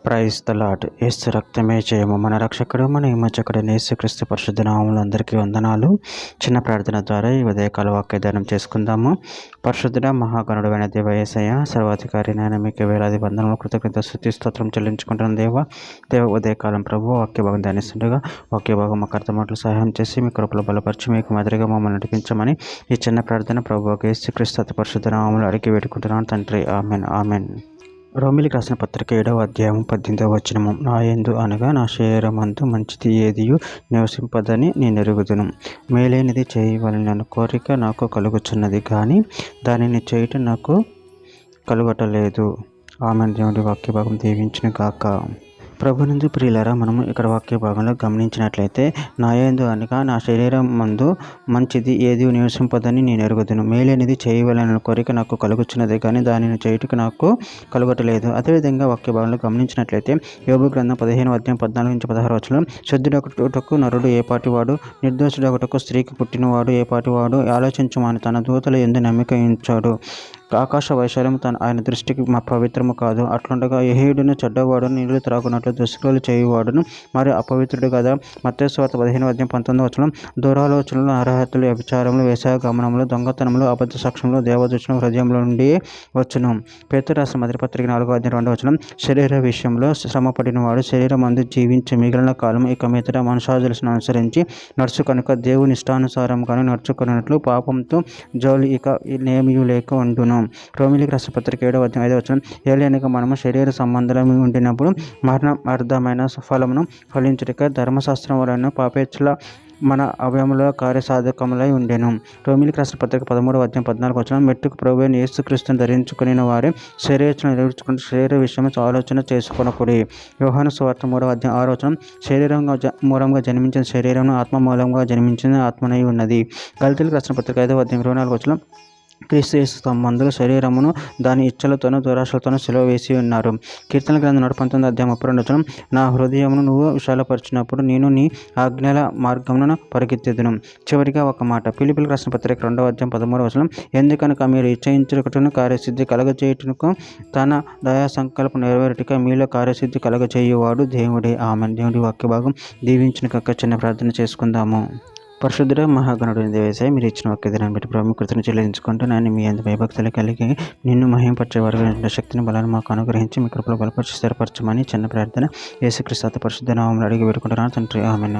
Praise the lord. యేసు రక్తమే జయము. మన రక్షకుడు మన విమోచకుడైన యేసుక్రీస్తు పరిశుద్ధ నామములో అందరికీ వందనాలు. చిన్న ప్రార్థన ద్వారా ఈ ఉదయకాల వాక్యదానం చేసుకుందాము. పరిశుద్ధుడ మహాగణుడైన దేవ యేసయ్య, సర్వాధికారి నాయన మీకు వేలాది వందనములు కృతజ్ఞత స్తుతి స్తోత్రం చెల్లించుకుంటున్న దేవ ఉదయకాలం ప్రభు వాక్య భాగం ధ్యానిస్తుండగా వాక్య భాగం మాకు అర్థమాటలు సహాయం చేసి మీ కృపలో బలపరిచి మీకు మాదిరిగా మమ్మల్ని నడిపించమని ఈ చిన్న ప్రార్థన ప్రభు యేసుక్రీస్తు అతి పరిశుద్ధ నామములో అడిగి వేడుకుంటున్నాను తండ్రి. Amen amen. రోమిలికి రాసిన పత్రిక 7వ అధ్యాయం 18వ వచనము. నా యందు అనగా నా శరీరమందు మంచిది ఏదియు నివసింపదని నేను ఎరుగుదును. మేలేనిది చేయవలనని కోరిక నాకు కలుగుచున్నది, కానీ దానిని చేయటం నాకు కలుగటలేదు. ఆమెన్. దేవుడి వాక్య భాగం దీవించును గాక. ప్రభునందు ప్రియులారా, మనము ఇక్కడ వాక్య భాగంలో గమనించినట్లయితే నా యందు అనగా నా శరీరం మందు మంచిది ఏది నివసింపదని నేను ఎరుగుదును. మేలేనిది చేయవలన కోరిక నాకు కలుగుచున్నది, కానీ దానిని చేయుటకు నాకు కలుగటలేదు. అదేవిధంగా వాక్య భాగంలో గమనించినట్లయితే యోబు గ్రంథం 15వ అధ్యాయం 14-16 వచనం. శుద్ధుడొకటకు నరుడు ఏపాటివాడు, నిర్దోషుడొకటకు స్త్రీకి పుట్టినవాడు ఏపాటివాడు, ఆలోచించుమాని తన దూతల యందు నమ్మిక ఉంచాడు. ఆకాశ వైశాల్యం ఆయన దృష్టికి పవిత్రము కాదు. అట్లుండగా యెహూదును చెడ్డవాడును, నీళ్లు త్రాగునట్లు దుష్క్రియలు చేయువాడును మరి అపవిత్రుడు కదా. మత్తయి సువార్త 15వ అధ్యాయం 19వ వచనం. దురాలోచనలు, అర్హతలు, వ్యభిచారములు, వేశ్యాగమనములు, దొంగతనములు, అబద్ధ సాక్ష్యములు దేవదూషణలు హృదయంలో నుండి వచ్చును. పేతురు రాసిన మొదటి పత్రిక 4వ అధ్యాయం 2వ వచనం. శరీర విషయంలో శ్రమపడిన వాడు శరీరమందు జీవించి మిగిలిన కాలం ఇక మీదట మనుషాదులను అనుసరించి నడుచు కనుక దేవుని ఇష్టానుసారంగానే నడుచుకున్నట్లు పాపంతో జోలి ఇక నేమియు లేక ఉండును. రోమిలికి రాసిన పత్రిక 7వ అధ్యాయం 5వ వచనం. ఏలయనగా మనము శరీర సంబంధం ఉండినప్పుడు మరణ అర్థమైన ఫలమును ఫలించుటక ధర్మశాస్త్రం వలన పాపేచ్ఛల మన అవయముల కార్యసాధకములై ఉండెను. రోమిలికి రాసిన పత్రిక 13వ అధ్యాయం 14వ వచనం. మెట్టుకు ప్రభువైన యేసుక్రీస్తును ధరించుకుని వారే శరీరను నెరవేర్చుకుని శరీర విషయం ఆలోచన చేసుకొనకుడి. యోహాను సువార్త 3వ అధ్యాయం 6వ వచనం. శరీరం మూలంగా జన్మించిన శరీరం ఆత్మ మూలంగా జన్మించిన ఆత్మనై ఉన్నది. గలతీయులకు రాసిన పత్రిక 5వ అధ్యాయం 24వ వచనం. క్రీస్తు యేసు సంబంధులు శరీరమును దాని ఇచ్చలతోనూ దురాశలతోనూ సిలువ వేసి ఉన్నారు. కీర్తన గ్రంథం 119వ అధ్యాయం 32వ వచనం. నా హృదయమును నువ్వు విశాలపరిచినప్పుడు నేను నీ ఆజ్ఞల మార్గమును పరిగెత్తెదను. చివరిగా ఒక మాట. ఫిలిప్పీయులకు రాసిన పత్రిక 2వ అధ్యాయం 13వ వచనం. ఎందుకనక మీరు ఇచ్చయించుటకును కార్యసిద్ధి కలగజేయుటకు తన దయా సంకల్పం నెరవేరుటకు మీలో కార్యసిద్ధి కలగజేయువాడు దేవుడే. ఆమెన్. దేవుడి వాక్య భాగం దీవించిన కక్క చిన్న ప్రార్థన చేసుకుందాము. పరిశుద్ధుడ మహాగణుడైన దేవ యేసయ్య, మీరు ఇచ్చిన వాక్యదాన్ని బట్టి ప్రాముఖ్యతను చెల్లించుకుంటూ నేను మీ అందు భయభక్తులు కలిగి నిన్ను మహింపరిచే వారికి శక్తిని బలాన్ని మాకు అనుగ్రహించి మీ కృపలో బలపరిచి స్థిరపరచమని చిన్న ప్రార్థన యేసుక్రీస్తు పరిశుద్ధ నామములో అడిగి వేడుకుంటున్నాను తండ్రి. ఆమేన్.